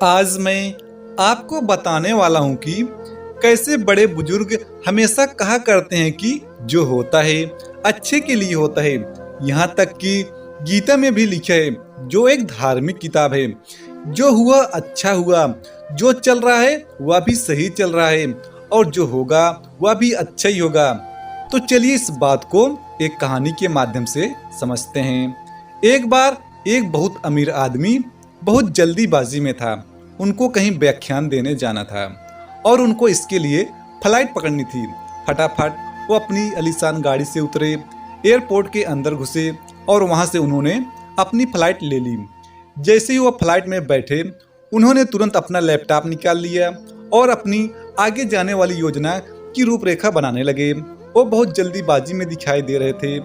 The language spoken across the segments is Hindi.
आज मैं आपको बताने वाला हूँ कि कैसे बड़े बुजुर्ग हमेशा कहा करते हैं कि जो होता है अच्छे के लिए होता है। यहाँ तक कि गीता में भी लिखा है, जो एक धार्मिक किताब है, जो हुआ अच्छा हुआ, जो चल रहा है वह भी सही चल रहा है और जो होगा वह भी अच्छा ही होगा। तो चलिए इस बात को एक कहानी के माध्यम से समझते हैं। एक बार एक बहुत अमीर आदमी बहुत जल्दीबाजी में था। उनको कहीं व्याख्यान देने जाना था और उनको इसके लिए फ्लाइट पकड़नी थी। फटाफट वो अपनी आलीशान गाड़ी से उतरे, एयरपोर्ट के अंदर घुसे और वहां से उन्होंने अपनी फ्लाइट ले ली। जैसे ही वो फ्लाइट में बैठे, उन्होंने तुरंत अपना लैपटॉप निकाल लिया और अपनी आगे जाने वाली योजना की रूपरेखा बनाने लगे। वो बहुत जल्दीबाजी में दिखाई दे रहे थे।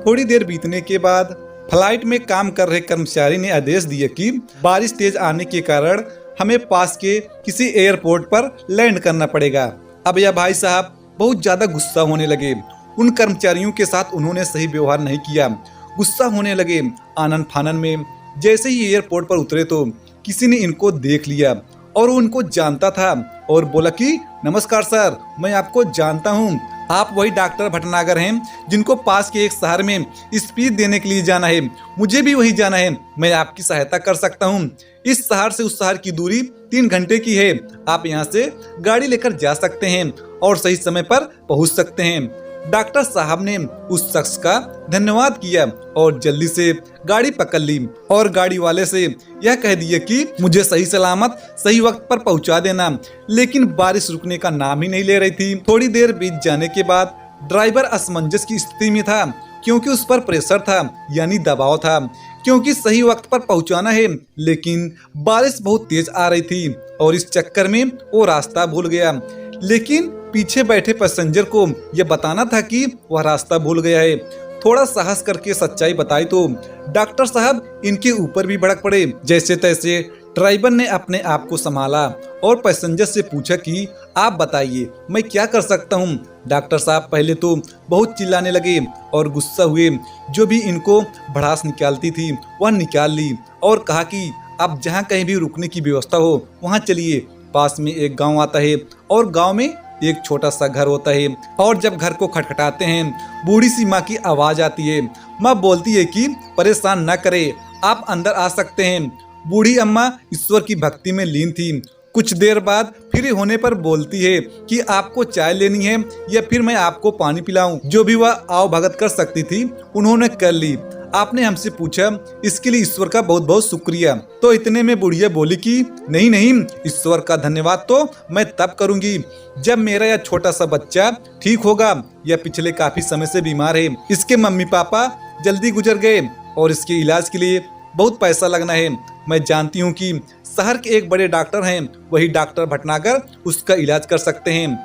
थोड़ी देर बीतने के बाद फ्लाइट में काम कर रहे कर्मचारी ने आदेश दिया कि बारिश तेज आने के कारण हमें पास के किसी एयरपोर्ट पर लैंड करना पड़ेगा। अब यह भाई साहब बहुत ज्यादा गुस्सा होने लगे। उन कर्मचारियों के साथ उन्होंने सही व्यवहार नहीं किया, गुस्सा होने लगे। आनन फानन में जैसे ही एयरपोर्ट पर उतरे तो किसी ने इनको देख लिया और वो उनको जानता था और बोला कि नमस्कार सर, मैं आपको जानता हूँ। आप वही डॉक्टर भटनागर हैं जिनको पास के एक शहर में स्पीच देने के लिए जाना है। मुझे भी वही जाना है, मैं आपकी सहायता कर सकता हूँ। इस शहर से उस शहर की दूरी 3 घंटे की है। आप यहाँ से गाड़ी लेकर जा सकते हैं और सही समय पर पहुँच सकते हैं। डॉक्टर साहब ने उस शख्स का धन्यवाद किया और जल्दी से गाड़ी पकड़ ली और गाड़ी वाले से यह कह दिया कि मुझे सही सलामत सही वक्त पर पहुंचा देना। लेकिन बारिश रुकने का नाम ही नहीं ले रही थी। थोड़ी देर बीत जाने के बाद ड्राइवर असमंजस की स्थिति में था, क्योंकि उस पर प्रेशर था, यानी दबाव था, क्योंकि सही वक्त पर पहुंचाना है। लेकिन बारिश बहुत तेज आ रही थी और इस चक्कर में वो रास्ता भूल गया। लेकिन पीछे बैठे पैसेंजर को यह बताना था कि वह रास्ता भूल गया है। थोड़ा साहस करके सच्चाई बताई तो डॉक्टर साहब इनके ऊपर भी भड़क पड़े। जैसे तैसे ड्राइवर ने अपने आप को संभाला और पैसेंजर से पूछा कि आप बताइए मैं क्या कर सकता हूँ। डॉक्टर साहब पहले तो बहुत चिल्लाने लगे और गुस्सा हुए। जो भी इनको भड़ास निकालती थी वह निकाल ली और कहा कि अब जहाँ कहीं भी रुकने की व्यवस्था हो वहाँ चलिए। पास में एक गाँव आता है और गाँव में एक छोटा सा घर होता है और जब घर को खटखटाते हैं, बूढ़ी सी माँ की आवाज आती है। माँ बोलती है कि परेशान न करे, आप अंदर आ सकते हैं। बूढ़ी अम्मा ईश्वर की भक्ति में लीन थी। कुछ देर बाद फ्री होने पर बोलती है कि आपको चाय लेनी है या फिर मैं आपको पानी पिलाऊं। जो भी वह आओ भगत कर सकती थी उन्होंने कर ली। आपने हमसे पूछा, इसके लिए ईश्वर का बहुत बहुत शुक्रिया। तो इतने में बुढ़िया बोली कि नहीं नहीं, ईश्वर का धन्यवाद तो मैं तब करूंगी जब मेरा यह छोटा सा बच्चा ठीक होगा। यह पिछले काफी समय से बीमार है। इसके मम्मी पापा जल्दी गुजर गए और इसके इलाज के लिए बहुत पैसा लगना है। मैं जानती हूँ कि शहर के एक बड़े डॉक्टर हैं, वही डॉक्टर भटनागर उसका इलाज कर सकते हैं।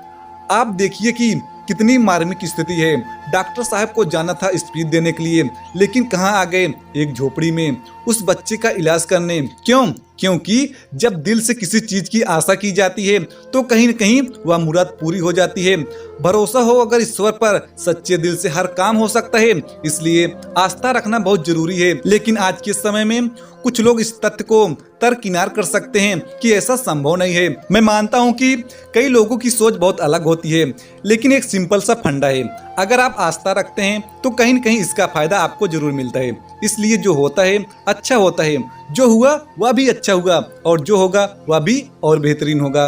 आप देखिए कि कितनी मार्मिक स्थिति है। डॉक्टर साहब को जाना था स्पीच देने के लिए, लेकिन कहाँ आ गए, एक झोपड़ी में उस बच्चे का इलाज करने। क्यों? क्योंकि जब दिल से किसी चीज की आशा की जाती है तो कहीं न कहीं वह मुराद पूरी हो जाती है। भरोसा हो अगर ईश्वर पर, सच्चे दिल से हर काम हो सकता है। इसलिए आस्था रखना बहुत जरूरी है। लेकिन आज के समय में कुछ लोग इस तथ्य को तर्ककिनार कर सकते हैं कि ऐसा संभव नहीं है। मैं मानता हूं कि कई लोगों की सोच बहुत अलग होती है, लेकिन एक सिंपल सा फंडा है, अगर आप आस्था रखते हैं तो कहीं न कहीं इसका फायदा आपको जरूर मिलता है। इसलिए जो होता है अच्छा होता है, जो हुआ वह भी अच्छा हुआ और जो होगा वह भी और बेहतरीन होगा।